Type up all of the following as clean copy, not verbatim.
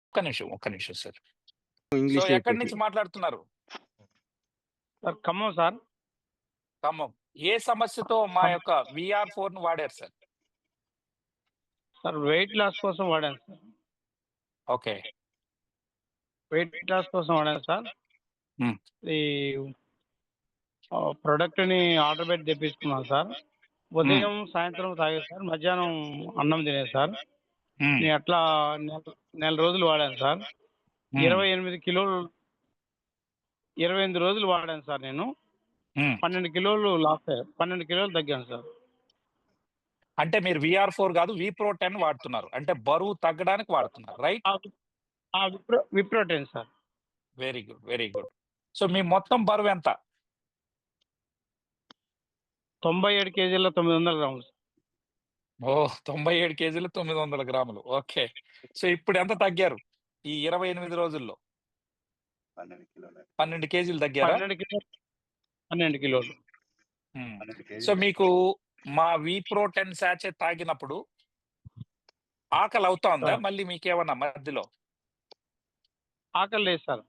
ఒక్క నిమిషం sir. So, English ఎక్కడి అయిపోయింది. నుంచి మాట్లాడుతున్నారు? Sir Khammam sir. ఖమ్మం. ఏ సమస్యతో మా ఖమ్మం. యొక్క VR4ని వాడారు సార్? సార్ వెయిట్ లాస్ కోసం వాడాను సార్. ఓకే. వెయిట్ లాస్ కోసం వాడాను సార్. హ్మ్. ఈ ప్రొడక్ట్‌ని ఆర్డర్ పెట్టి తెప్పించుకున్నాను సార్. ఉదయం, సాయంత్రం తాగేది సార్. మధ్యాహ్నం అన్నం తినేది సార్. హ్మ్. నేను అట్లా నెల రోజులు వాడాను సార్. హ్మ్. 28 కిలోలు 28 రోజులు వాడాను సార్ నేను. హ్మ్. 12 కిలోలు లాస్ అయ్యాను. 12 కిలోలు తగ్గాను సార్. అంటే మీరు VR4 కాదు Wipro10 వాడుతున్నారు. అంటే బరువు తగ్గడానికి వాడుతున్నారు. రైట్? విప్రోటెన్ sir. Very good. Very good. So, మీ మొత్తం బరువెంత? 97 కేజీల 900 గ్రాములు సార్. ఓహ్! 97 కేజీలు 900 గ్రాములు. ఓకే. సో, ఇప్పుడు ఎంత తగ్గారు? ఈ 28 రోజుల్లో? 12 కిలోలు. 12 కేజీలు తగ్గారా? 12 కిలోలు. హ్మ్. 12 సో, కేజీలు. మీకు మా Wipro10 సాచె తాగినప్పుడు ఆకలి అవుతా ఉందా? సార్. మళ్ళీ మీకేమన్నా మధ్యలో? ఆకలి లేదు సార్.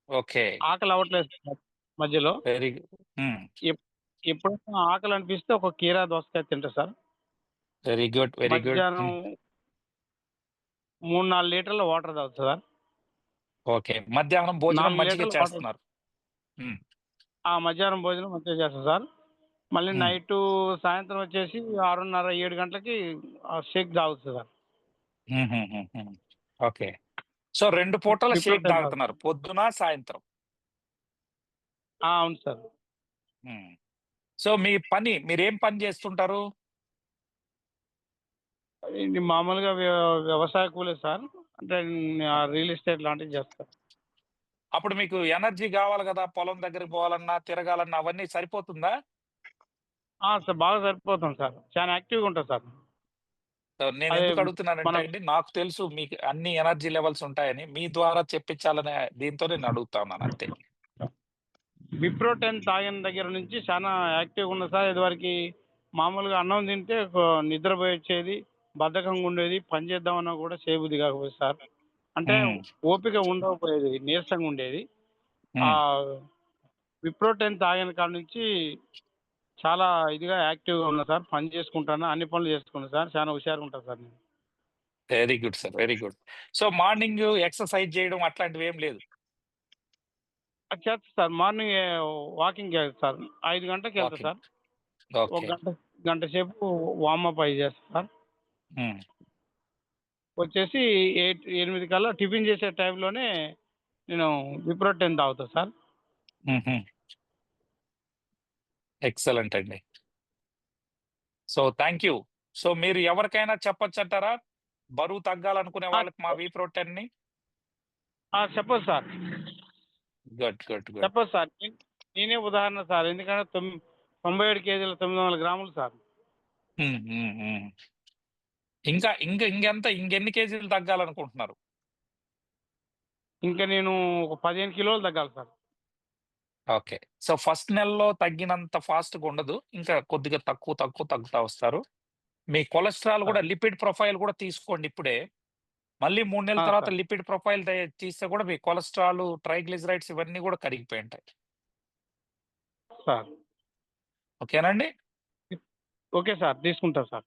ఓకే. ఆకలి అవ్వట్లేదు సార్ మధ్యలో. Very good. హ్మ్. ఎప్పుడైనా ఆకలి అనిపిస్తే ఒక కీరా దోసకాయ తింటా sir. Very good. Very good. మధ్యాహ్నం 3, 4 లీటర్ల వాటర్ తాగుతా సార్. ఓకే. మధ్యాహ్నం భోజనం 4 మంచిగా లీటర్ల వాటర్. చేస్తున్నారు. హ్మ్. మధ్యాహ్నం భోజనం మంచిగా చేస్తా సార్. మళ్ళీ హ్మ్. నైటు సాయంత్రం వచ్చేసి 6:30, 7 గంటలకి షేక్ తాగుతా సార్. హుహుహుహు. ఓకే. సో, 2 పూటల షేక్ విప్రోటెన్ తాగుతా. తాగుతున్నారు. పొద్దున, సాయంత్రం. అవును సార్. హ్మ్. సో, మీరేం పని చేస్తుంటారు? ఇది మామూలుగా వ్యవసాయ కూలీ సార్. అంటే రియల్ ఎస్టేట్ లాంటివి చేస్తా. అప్పుడు మీకు ఎనర్జీ గావాలి గదా! పొలం దగ్గరికి పోవాలన్నా, తిరగాలన్నా అవన్నీ సరిపోతుందా? సార్ బాగా సరిపోతుంది సార్. చాలా యాక్టివ్‌గా ఉంటా సార్. సో, అదే నేనెందుకు అడుగుతున్నానంటే మనం అండి, నాకు తెలుసు మీకు అన్ని ఎనర్జీ లెవెల్స్ ఉంటాయని. మీ ద్వారా చెప్పించాలనే దీంతో నేను అడుగుతా ఉన్నాను అంతే. విప్రోటెన్ తాగిన దగ్గర నుంచి చాలా యాక్టివ్‌గా ఉన్నా సార్. ఇదివరకి మామూలుగా అన్నం తింటే నిద్రపోయొచ్చేది, బద్ధకంగా ఉండేది, పని చేద్దామన్నా కూడా చేయబుద్ధి కాకపోయేది సార్. అంటే హ్మ్. ఓపిక ఉండకపోయేది, నీరసంగా ఉండేది. హ్మ్. ఆహ్, విప్రోటెన్ తాగిన కాడ నుంచి చాలా ఇదిగా యాక్టివ్‌గా ఉన్నా సార్. పని చేసుకుంటాను, అన్ని పనులు చేసుకుంటా సార్. చాలా హుషారుగా ఉంటా సార్ నేను. Very good sir. Very good. So, morning exercise చేయడం అట్లాంటివేం లేదు. అది చేస్తా సార్. మార్నింగ్ వాకింగ్‌కెళ్తా సార్. 5 గంటలకెళ్తా వాకింగ్. సార్. ఒక ఓకే. గంట సేపు వార్మప్ అయి చేస్తా సార్. హ్మ్. వచ్చేసి 8 కల్లా టిఫిన్ చేసే టైంలోనే నేను విప్రోటెన్ తాగుతా సార్. హుహు. ఎక్సలెంట్ అండి. So, thank you. సో, మీరు ఎవరికైనా చెప్పొచ్చంటారా? బరువు తగ్గాలనుకునే ఆ! వాళ్ళకి మా Wipro10ని? చెప్పొచ్చు సార్. గుడ్. గుడ్. గుడ్. చెప్పొచ్చు సార్. నేనే ఉదాహరణ సార్. ఎందుకంటే 97 కేజీల 900 గ్రాములు సార్. హ్మ్. హ్మ్. హ్మ్. ఇంకెన్ని కేజీలు తగ్గాలనుకుంటున్నారు? ఇంకా నేను ఒక 15 కిలోలు తగ్గాలి సార్. ఓకే. సో, ఫస్ట్ నెలలో తగ్గినంత ఫాస్ట్‌గా ఉండదు. ఇంకా కొద్దిగా తగ్గుతా వస్తారు. మీ కొలెస్ట్రాల్ సార్. గూడా లిపిడ్ ప్రొఫైల్ గూడా తీసుకోండి ఇప్పుడే. మళ్ళీ 3 నెలల తర్వాత సార్. లిపిడ్ ప్రొఫైల్ తీస్తే గూడా మీ కొలెస్ట్రాల్, ట్రైగ్లిజరైడ్స్ ఇవన్నీ గూడా కరిగిపోయి ఉంటాయి. సార్. ఓకేనా అండి? Okay sir. తీసుకుంటా సార్.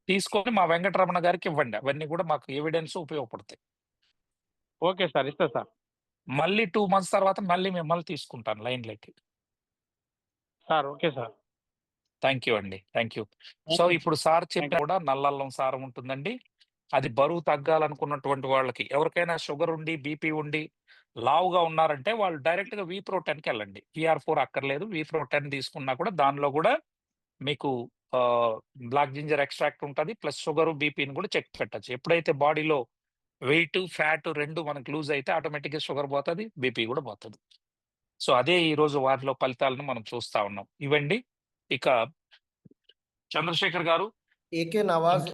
తీసుకొని మా వెంకటరమణ గారికివ్వండి. అవన్నీ గూడా మాకు ఎవిడెన్స్ ఉపయోగపడతాయి. Okay sir. ఇస్తా సార్. మళ్ళీ 2 మంత్స్ తర్వాత మళ్ళీ మిమ్మల్ని తీసుకుంటాను లైన్‌లోకి. Sir. Okay sir. Thank you అండి. Thank you. So, thank you. ఇప్పుడు సార్ థాంక్ చెప్పిన యూ. కూడా నల్లల్లం సారం ఉంటుందండి. అది బరువు తగ్గాలనుకున్నటువంటి వాళ్ళకి ఎవరికైనా షుగర్ ఉండి, బీపీ ఉండి, లావుగా ఉన్నారంటే వాళ్ళు డైరెక్ట్‌గా Wipro10కెళ్ళండి. VR4 అక్కర్లేదు. Wipro10 తీసుకున్నా కూడా దానిలో గూడా మీకు ఆహ్, బ్లాక్ జింజర్ ఎక్స్ట్రాక్ట్ ఉంటది. ప్లస్ షుగరు, బీపీని కూడా చెక్ పెట్టొచ్చు. ఎప్పుడైతే బాడీలో వెయిట్, ఫ్యాట్ 2 మనకు లూజ్ అయితే ఆటోమేటిక్‌గా షుగర్ పోతది. బీపీ కూడా పోతది. సో, అదే ఈరోజు వారిలో ఫలితాలను మనం చూస్తా ఉన్నాం. ఇవండి. ఇక చంద్రశేఖర్ గారు ఏకే నవాజ్ ఇంక్